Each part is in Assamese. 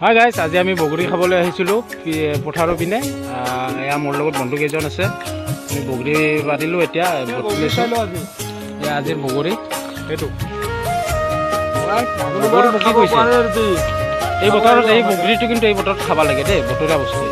হাই গাইজ, আজি আমি বগৰী খাবলৈ আহিছিলোঁ পথাৰৰ পিনে। এয়া মোৰ লগত বন্ধু কেইজন আছে। আমি বগৰী পাৰিলোঁ, এতিয়া আজিৰ বগৰী এইটো কি কৈছে এই বতৰত এই বগৰীটো কিন্তু এই বতৰত খাব লাগে দেই, বতৰীয়া বস্তু।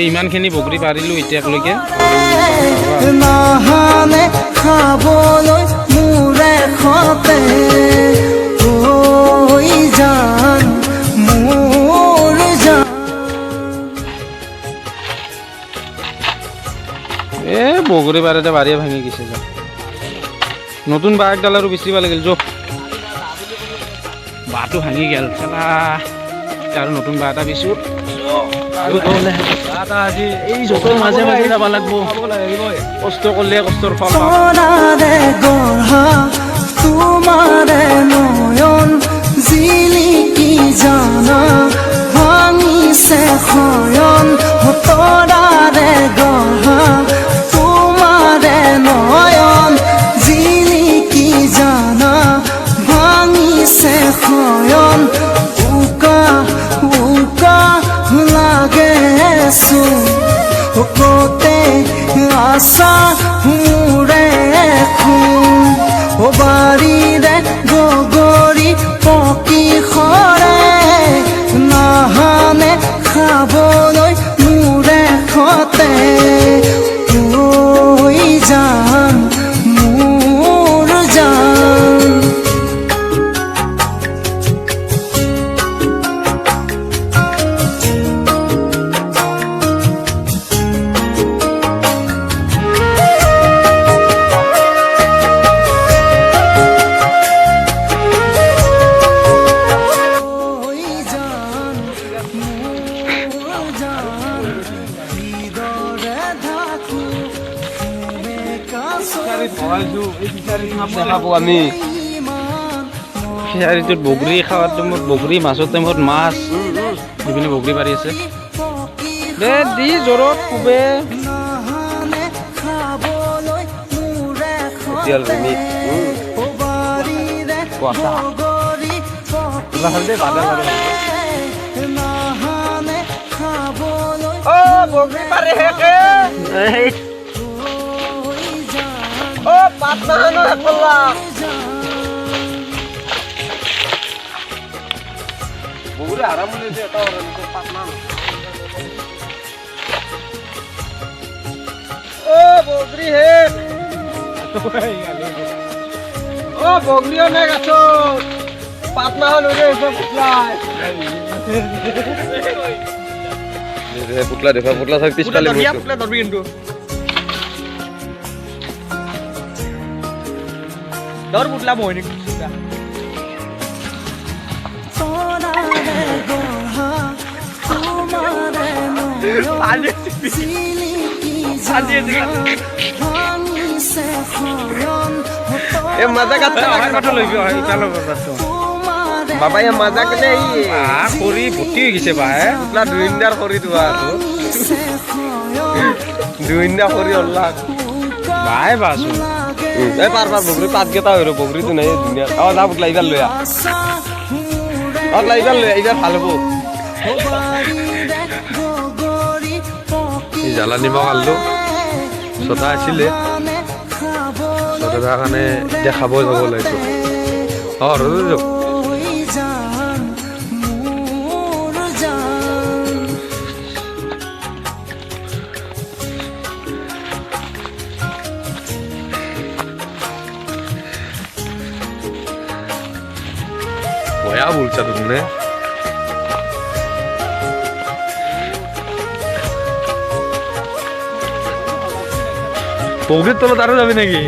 ইমানখিনি বগৰী পাৰিলোঁ এতিয়ালৈকে। বগৰী বাৰতে বাৰীয়ে ভাঙি গৈছে। নতুন বাঁহ একডাল আৰু বেচিব লাগিল। বাঁহটো ভাঙি গেল আৰু নতুন বাঁহ এটা বেচো। আজি এই য'তৰ মাজে মাজে যাব লাগিব, কষ্ট কৰিলে কষ্টৰ ফল তোমাৰে নয়ন জিলিকি জানা ভাঙিছে শয়ন তৰাৰে গঢ়া তোমাৰে নয়ন জিলিকি জানা ভাঙিছে শয়ন উকা উকা লাগে কতে আশা মোৰে বাৰীৰে বগৰী পকি সৰে নাহানে খাবলৈ মোৰে খতে জান মোৰ জান। ফিচাৰীটোত বগৰী খাৱাৰ টাইমত বগৰী, মাছৰ টাইমত মাছ, বিভিন্ন বগৰী পাৰি আছে দে দি জোৰত খুবে বগৰী পাৰি বগৰী আৰাম বগৰী হে বগৰীও নাই গাছত পাত মাহ লৈ পুতলা দেখা পুতলা চাই পিছফালে পুতলা ধরবি কিন্তু ধর পুতলা বই নি मजा बाबा ये मजा के लिए खरी भुटी गई बाय दुईदार खरी দুইনা কৰি অল্লাহ বাই বাছো এই পাৰ বগৰী পাতকেইটা হৈ বগৰীটো নাই ধুনীয়া যাওক এইবাৰ লৈ এইবাৰ লৈ এইবাৰ ভাল হ'ব জ্বালা নিমখ আনলো ছটা আছিলে ছটাৰ কাৰণে এতিয়া খাব যাব লাগিব ৰ'দ ভয়া বলছা তুমি বগৰীৰ তলত আৰু যাবি নেকি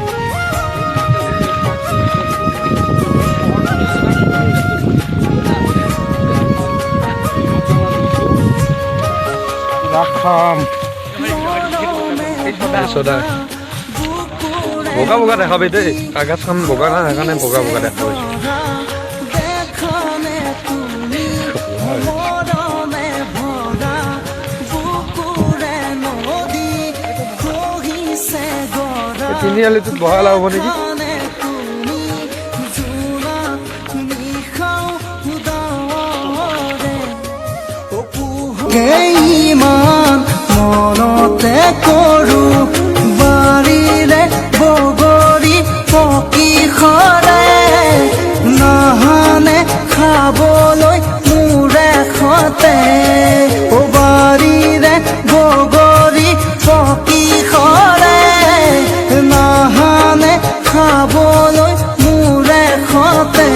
খাম বগা বগা দেখাবি দেই কাগজখন বগা না সেইকাৰণে বগা বগা দেখাব তিনিআলিটোত বহা লাভ হ'ব নেকি ইমান মনতে কৰো বাৰীৰে বগৰী পকি সৰে নাহানে খাবলৈ মোৰে খতে বাৰীৰে বগৰী পকি সৰে নাহানে খাবলৈ মোৰে খতে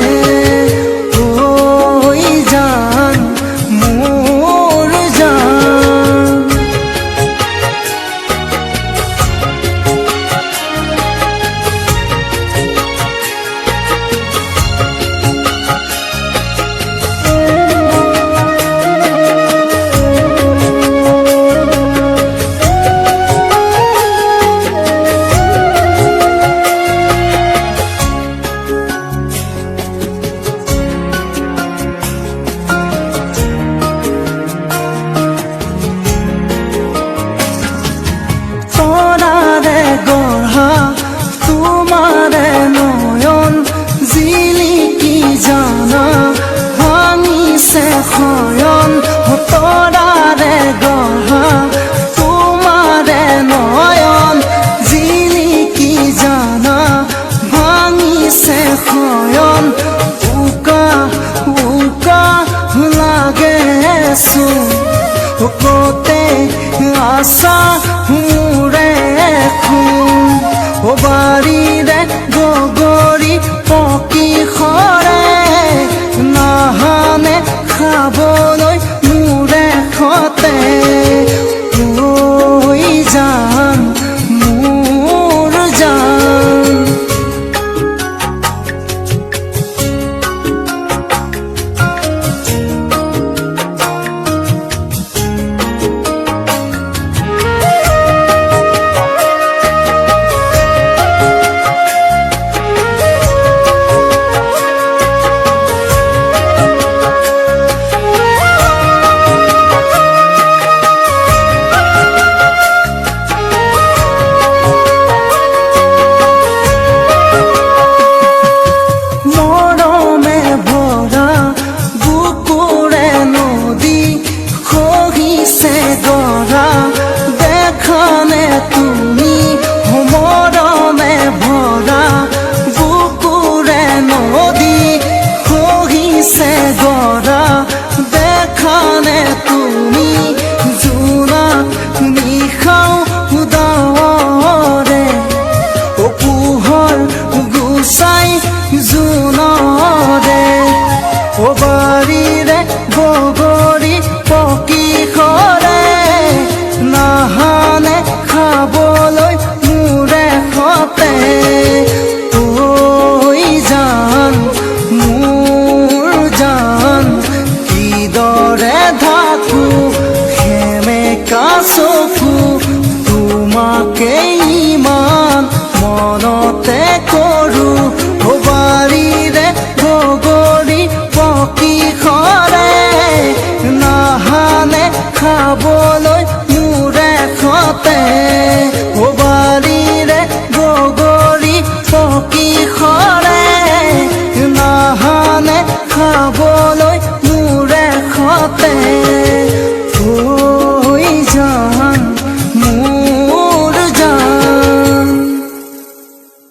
জিলিকি জানা ভাঙিছে খয়া